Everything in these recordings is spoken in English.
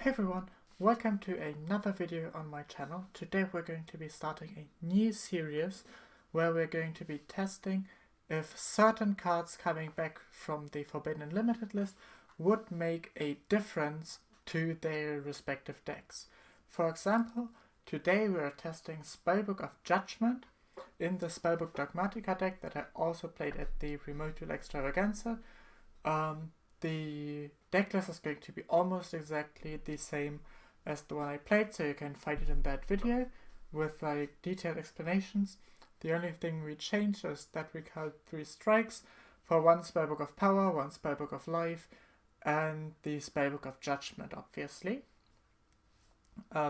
Hey everyone, welcome to another video on my channel. Today we're going to be starting a new series where we're going to be testing if certain cards coming back from the Forbidden and Limited list would make a difference to their respective decks. For example, today we are testing Spellbook of Judgment in the Spellbook Dogmatica deck that I also played at the Remote Duel Extravaganza. The deck list is going to be almost exactly the same as the one I played, so you can find it in that video with like detailed explanations. The only thing we changed is that we called 3 strikes for one Spellbook of Power, one Spellbook of Life, and the Spellbook of Judgment, obviously.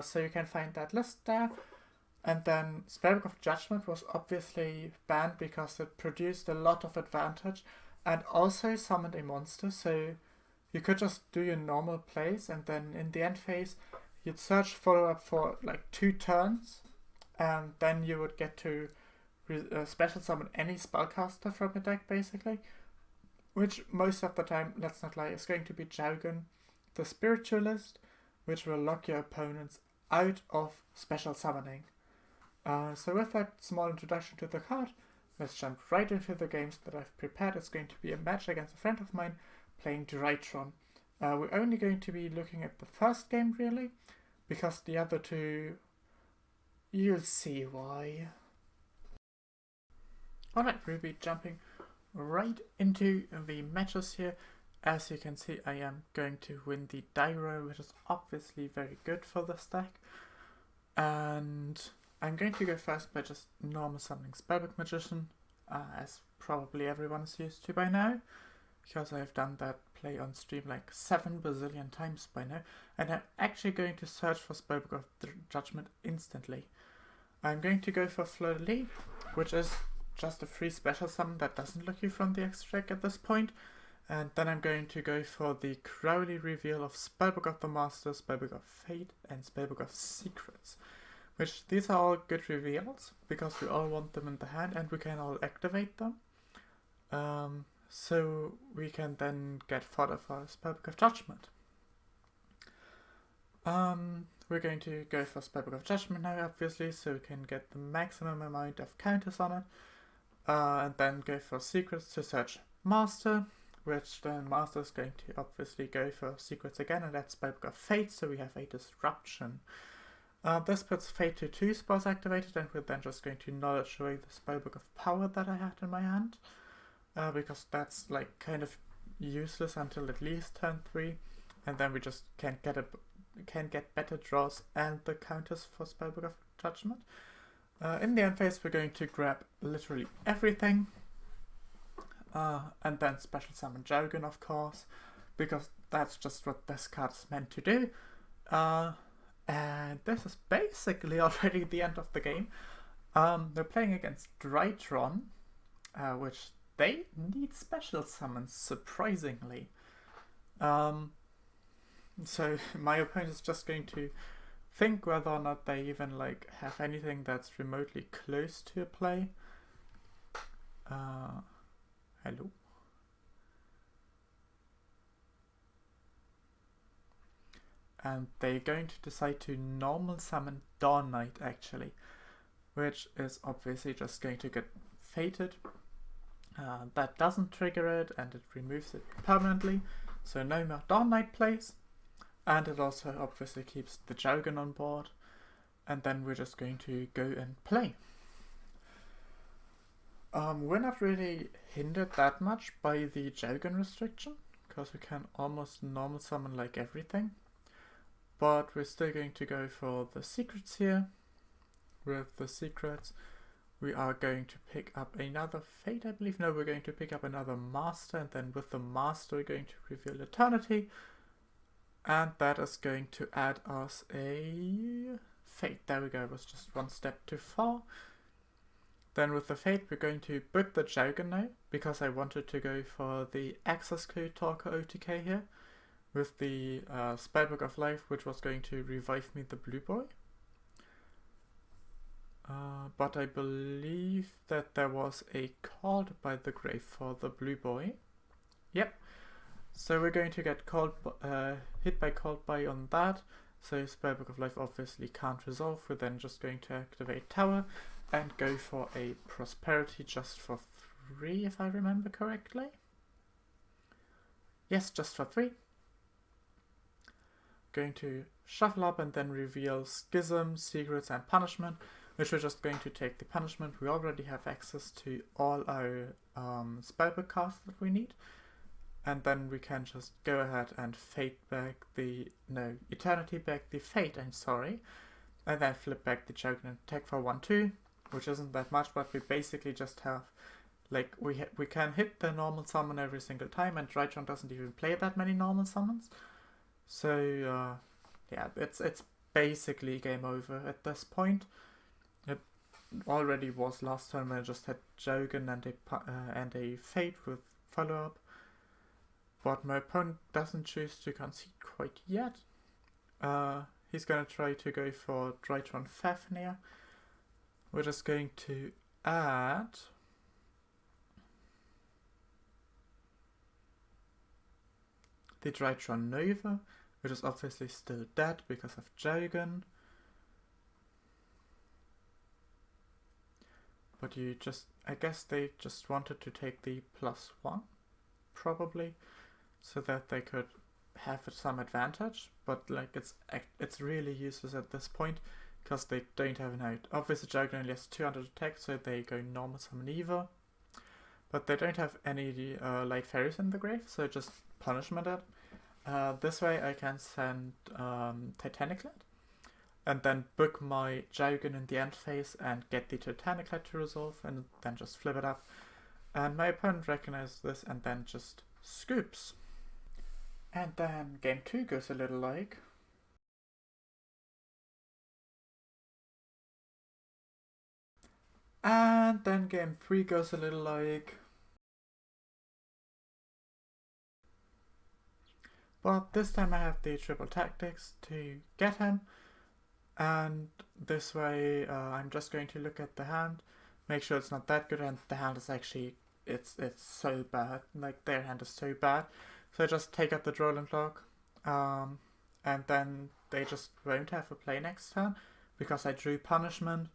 So you can find that list there. And then Spellbook of Judgment was obviously banned because it produced a lot of advantage and also summoned a monster, so you could just do your normal plays and then in the end phase you'd search follow-up for like 2 turns and then you would get to special summon any spellcaster from your deck basically, which most of the time, let's not lie, is going to be Jaugen, the Spiritualist, which will lock your opponents out of special summoning. So with that small introduction to the card, let's jump right into the games that I've prepared. It's going to be a match against a friend of mine playing Drytron. We're only going to be looking at the first game really, because the other two, you'll see why. Alright, we'll be jumping right into the matches here. As you can see, I am going to win the die roll, which is obviously very good for this deck. And I'm going to go first by just normal summoning Spellbook Magician, as probably everyone is used to by now, because I've done that play on stream like 7 bazillion times by now, and I'm actually going to search for Spellbook of Judgment instantly. I'm going to go for Fleur-de-Lis, which is just a free special summon that doesn't look you from the extra deck at this point, and then I'm going to go for the Crowley reveal of Spellbook of the Master, Spellbook of Fate, and Spellbook of Secrets. Which, these are all good reveals, because we all want them in the hand and we can all activate them. So we can then get fodder for Spellbook of Judgment. We're going to go for Spellbook of Judgment now, obviously, so we can get the maximum amount of counters on it. And then go for Secrets to search Master, which then Master is going to obviously go for Secrets again, and that's Spellbook of Fate, so we have a Disruption. This puts Fate to 2 spells activated, and we're then just going to knowledge away the Spellbook of Power that I had in my hand, because that's like kind of useless until at least turn 3, and then we just can get better draws and the counters for Spellbook of Judgment. In the end phase, we're going to grab literally everything, and then special summon Jaugen, of course, because that's just what this card is meant to do. And this is basically already the end of the game. They're playing against Drytron, which they need special summons, surprisingly. So my opponent is just going to think whether or not they even like have anything that's remotely close to a play. Hello? And they're going to decide to normal summon Dawn Knight actually, which is obviously just going to get fated. That doesn't trigger it and it removes it permanently, so no more Dawn Knight plays, and it also obviously keeps the Jaugen on board, and then we're just going to go and play. We're not really hindered that much by the Jaugen restriction, because we can almost normal summon like everything. But we're still going to go for the Secrets here. With the Secrets, we are going to pick up another Fate, I believe. No, we're going to pick up another Master, and then with the Master we're going to reveal Eternity. And that is going to add us a Fate. There we go, it was just one step too far. Then with the Fate we're going to book the Jaugen now, because I wanted to go for the Access Clue Talker OTK here. With the Spellbook of Life, which was going to revive me the Blue Boy. But I believe that there was a card by the grave for the Blue Boy. Yep. So we're going to get hit by Cold Buy on that. So Spellbook of Life obviously can't resolve. We're then just going to activate Tower and go for a Prosperity just for 3, if I remember correctly. Yes, just for 3. Going to shuffle up and then reveal Schism, Secrets and Punishment, which we're just going to take the punishment. We already have access to all our Spellbook cards that we need. And then we can just go ahead and Eternity back the Fate, I'm sorry. And then flip back the Juggernaut and attack for 1-2, which isn't that much, but we basically just have, like, we can hit the normal summon every single time, and Drytron doesn't even play that many normal summons. So, yeah, it's basically game over at this point. It already was last time when I just had Jogan and a Fate with follow-up. But my opponent doesn't choose to concede quite yet. He's going to try to go for Drytron Fafnir. We're just going to add the Drytron Nova, which is obviously still dead because of Jogan. But I guess they just wanted to take the +1, probably, so that they could have some advantage, but like it's really useless at this point because they don't have an out. Obviously Jogan only has 200 attack, so they go normal summon Eva, but they don't have any light fairies in the grave, so just punishment it. This way I can send Titaniclad and then book my Jogan in the end phase and get the Titaniclad to resolve and then just flip it up. And my opponent recognizes this and then just scoops. And then game 2 goes a little like. And then game 3 goes a little like. Well, this time I have the triple tactics to get him. And this way I'm just going to look at the hand, make sure it's not that good, and the hand is actually, it's so bad, like their hand is so bad. So I just take up the Droll Block, and then they just won't have a play next turn because I drew punishment,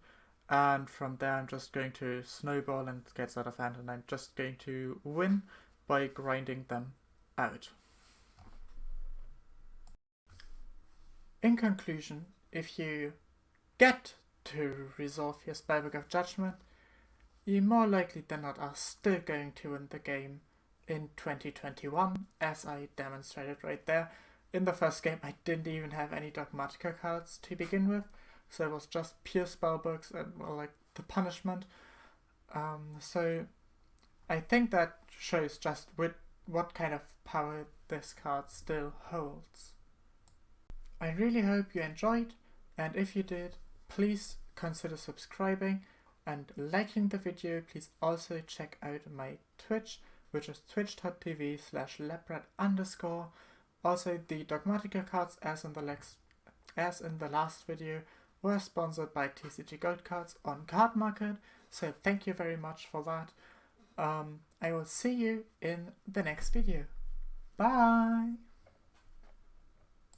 and from there I'm just going to snowball and it gets out of hand, and I'm just going to win by grinding them out. In conclusion, if you get to resolve your Spellbook of Judgment, you more likely than not are still going to win the game in 2021, as I demonstrated right there. In the first game I didn't even have any Dogmatica cards to begin with, so it was just pure Spellbooks and like the punishment. So I think that shows just what kind of power this card still holds. I really hope you enjoyed, and if you did, please consider subscribing and liking the video. Please also check out my Twitch, which is twitch.tv/leopard_. Also, the Dogmatica cards, as in the last video, were sponsored by TCG Gold Cards on Card Market, so thank you very much for that. I will see you in the next video. Bye!